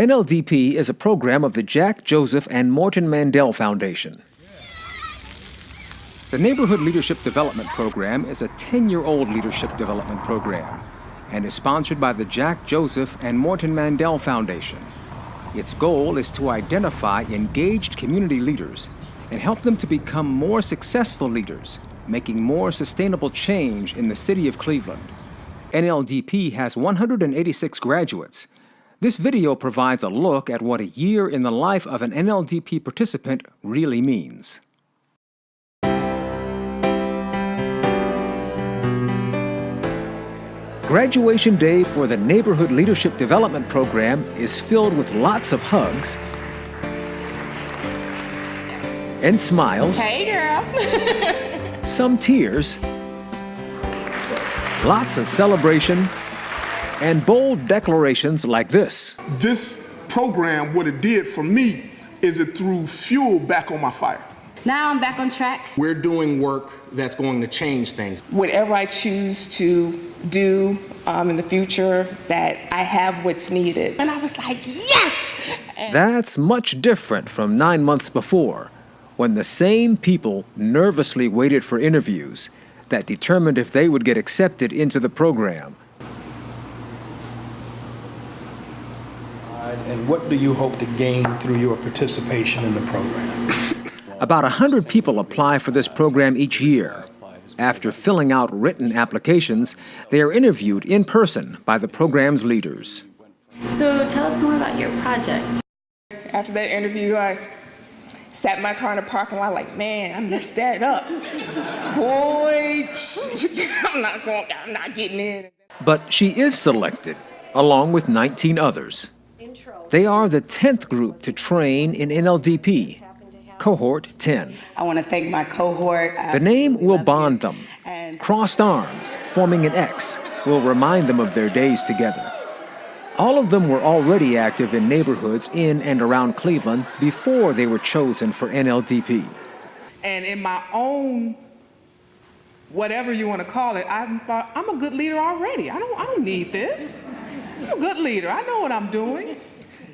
NLDP is a program of the Jack Joseph and Morton Mandel Foundation. The Neighborhood Leadership Development Program is a 10-year-old leadership development program and is sponsored by the Jack Joseph and Morton Mandel Foundation. Its goal is to identify engaged community leaders and help them to become more successful leaders, making more sustainable change in the city of Cleveland. NLDP has 186 graduates. This video provides a look at what a year in the life of an NLDP participant really means. Graduation day for the Neighborhood Leadership Development Program is filled with lots of hugs and smiles. Hey, girl. Some tears, lots of celebration, and bold declarations like this. This program, what it did for me, is it threw fuel back on my fire. Now I'm back on track. We're doing work that's going to change things. Whatever I choose to do in the future, that I have what's needed. And I was like, yes! That's much different from 9 months before, when the same people nervously waited for interviews that determined if they would get accepted into the program. And what do you hope to gain through your participation in the program? About 100 people apply for this program each year. After filling out written applications, they are interviewed in person by the program's leaders. So tell us more about your project. After that interview, I sat in my car in the parking lot like, man, I messed that up. Boy, I'm not getting in. But she is selected, along with 19 others. They are the 10th group to train in NLDP, Cohort 10. I want to thank my cohort. The name will bond them. Crossed arms, forming an X, will remind them of their days together. All of them were already active in neighborhoods in and around Cleveland before they were chosen for NLDP. And in my own, whatever you want to call it, I thought, I'm a good leader already. I don't need this. I'm a good leader. I know what I'm doing.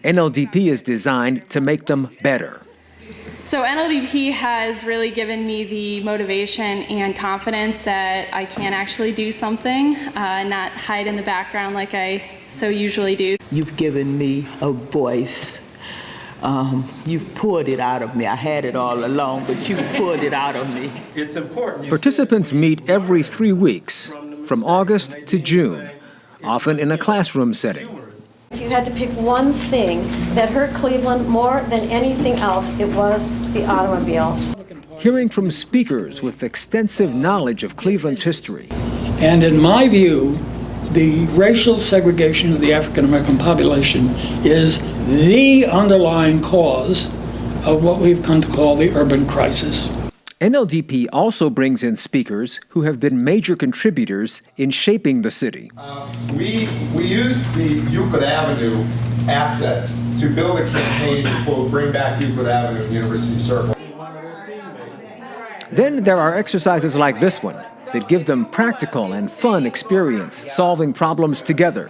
NLDP is designed to make them better. So NLDP has really given me the motivation and confidence that I can actually do something, not hide in the background like I so usually do. You've given me a voice. You've poured it out of me. I had it all along, but you poured it out of me. It's important. Participants meet every 3 weeks, from August to June, often in a classroom setting. If you had to pick one thing that hurt Cleveland more than anything else, it was the automobiles. Hearing from speakers with extensive knowledge of Cleveland's history. And in my view, the racial segregation of the African American population is the underlying cause of what we've come to call the urban crisis. NLDP also brings in speakers who have been major contributors in shaping the city. We used the Euclid Avenue asset to build a campaign to, quote, bring back Euclid Avenue and University Circle. Then there are exercises like this one that give them practical and fun experience solving problems together.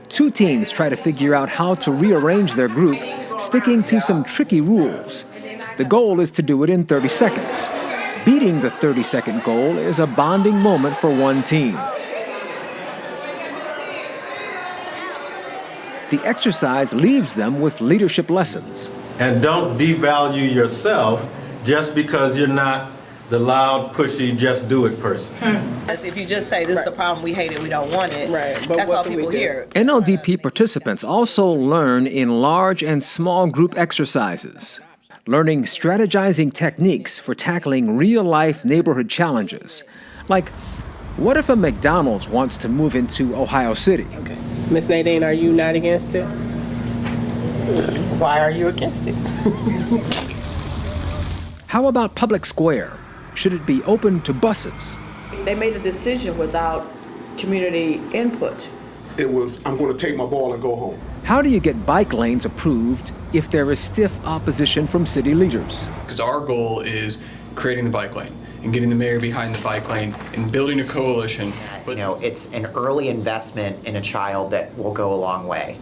2 teams try to figure out how to rearrange their group, sticking to some tricky rules. The goal is to do it in 30 seconds. Beating the 30-second goal is a bonding moment for one team. The exercise leaves them with leadership lessons. And don't devalue yourself just because you're not the loud, pushy, just do it person. If you just say this is a problem, we hate it, we don't want it, that's all people hear. NLDP participants also learn in large and small group exercises, learning strategizing techniques for tackling real-life neighborhood challenges. Like, what if a McDonald's wants to move into Ohio City? Okay. Miss Nadine, are you not against it? Why are you against it? How about Public Square? Should it be open to buses? They made a decision without community input. It was, I'm going to take my ball and go home. How do you get bike lanes approved if there is stiff opposition from city leaders? Because our goal is creating the bike lane and getting the mayor behind the bike lane and building a coalition. But, it's an early investment in a child that will go a long way.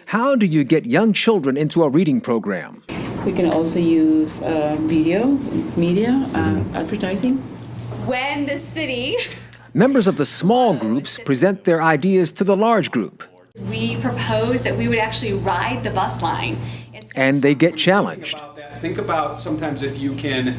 How do you get young children into a reading program? We can also use video, media, advertising. When the city, Members of the small groups present their ideas to the large group, we proposed that we would actually ride the bus line. and they get challenged. Think about sometimes if you can,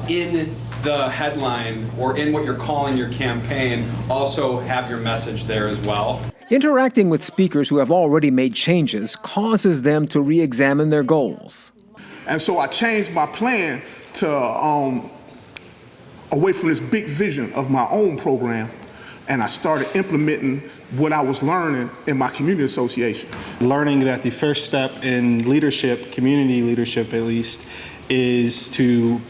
in the headline or in what you're calling your campaign, also have your message there as well. Interacting with speakers who have already made changes causes them to re-examine their goals. And so I changed my plan to away from this big vision of my own program, and I started implementing what I was learning in my community association. Learning that the first step in leadership, community leadership at least, is to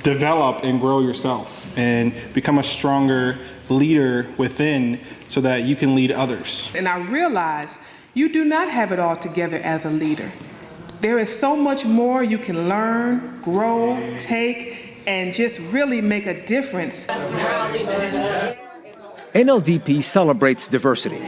develop and grow yourself and become a stronger leader within so that you can lead others. And I realize you do not have it all together as a leader. There is so much more you can learn, grow, take, and just really make a difference. NLDP celebrates diversity.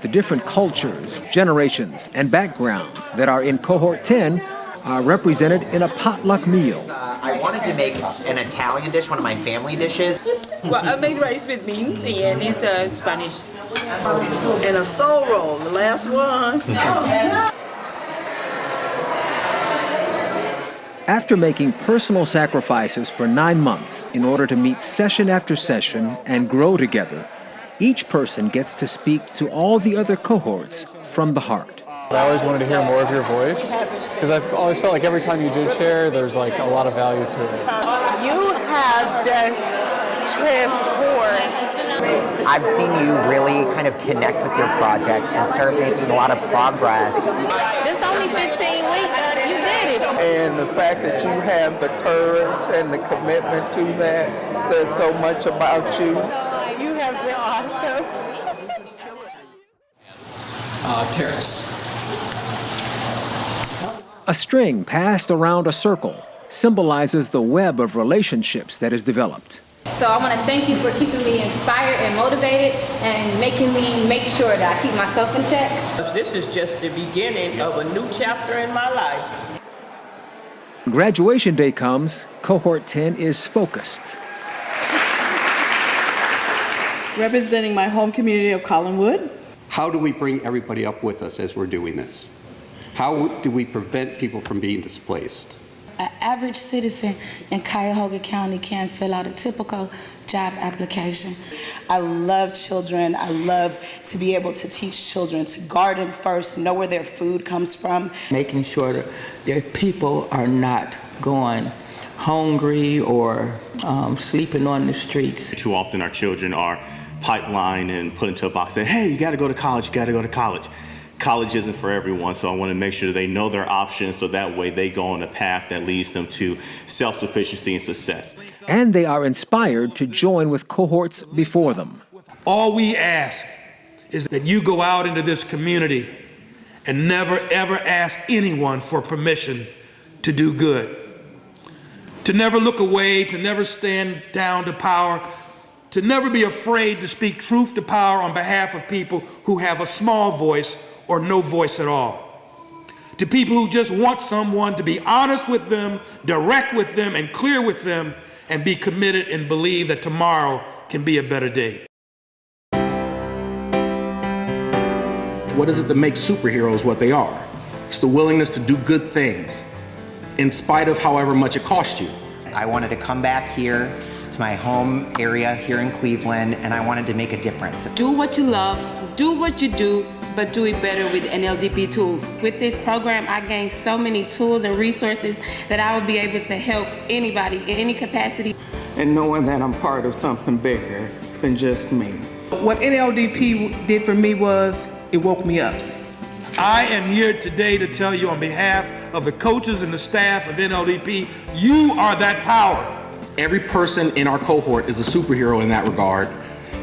The different cultures, generations, and backgrounds that are in Cohort 10 are represented in a potluck meal. I wanted to make an Italian dish, one of my family dishes. Well, I made rice with beans and it's Spanish. And a soul roll, the last one. After making personal sacrifices for 9 months in order to meet session after session and grow together, each person gets to speak to all the other cohorts from the heart. I always wanted to hear more of your voice because I've always felt like every time you do share, there's like a lot of value to it. You have just transformed. I've seen you really kind of connect with your project and start making a lot of progress. It's only 15 weeks. You did it. And the fact that you have the courage and the commitment to that says so much about you. You have been awesome. Terrace. A string passed around a circle symbolizes the web of relationships that is developed. So I want to thank you for keeping me inspired and motivated and making me make sure that I keep myself in check. This is just the beginning of a new chapter in my life. Graduation day comes, Cohort 10 is focused. Representing my home community of Collinwood. How do we bring everybody up with us as we're doing this? How do we prevent people from being displaced? An average citizen in Cuyahoga County can't fill out a typical job application. I love children. I love to be able to teach children to garden first, know where their food comes from. Making sure that their people are not going hungry or sleeping on the streets. Too often our children are pipelined and put into a box saying, hey, you got to go to college, you got to go to college. College isn't for everyone, so I want to make sure they know their options so that way they go on a path that leads them to self-sufficiency and success. And they are inspired to join with cohorts before them. All we ask is that you go out into this community and never ever ask anyone for permission to do good. To never look away, to never stand down to power, to never be afraid to speak truth to power on behalf of people who have a small voice or no voice at all. To people who just want someone to be honest with them, direct with them, and clear with them, and be committed and believe that tomorrow can be a better day. What is it that makes superheroes what they are? It's the willingness to do good things, in spite of however much it costs you. I wanted to come back here to my home area here in Cleveland, and I wanted to make a difference. Do what you love, do what you do, but do it better with NLDP tools. With this program, I gained so many tools and resources that I will be able to help anybody in any capacity. And knowing that I'm part of something bigger than just me. What NLDP did for me was it woke me up. I am here today to tell you on behalf of the coaches and the staff of NLDP, you are that power. Every person in our cohort is a superhero in that regard.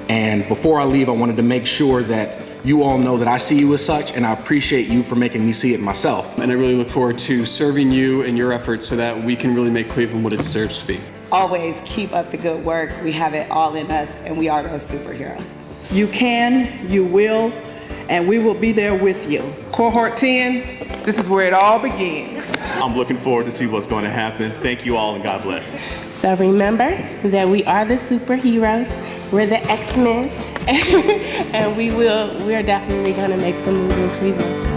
And before I leave, I wanted to make sure that you all know that I see you as such, and I appreciate you for making me see it myself. And I really look forward to serving you and your efforts so that we can really make Cleveland what it deserves to be. Always keep up the good work. We have it all in us, and we are those superheroes. You can, you will, and we will be there with you. Cohort 10, this is where it all begins. I'm looking forward to see what's going to happen. Thank you all, and God bless. So remember that we are the superheroes. We're the X-Men, and we're definitely going to make some moves in Cleveland.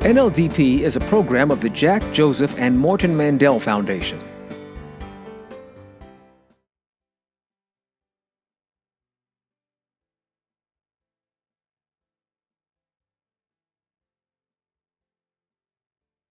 NLDP is a program of the Jack Joseph and Morton Mandel Foundation.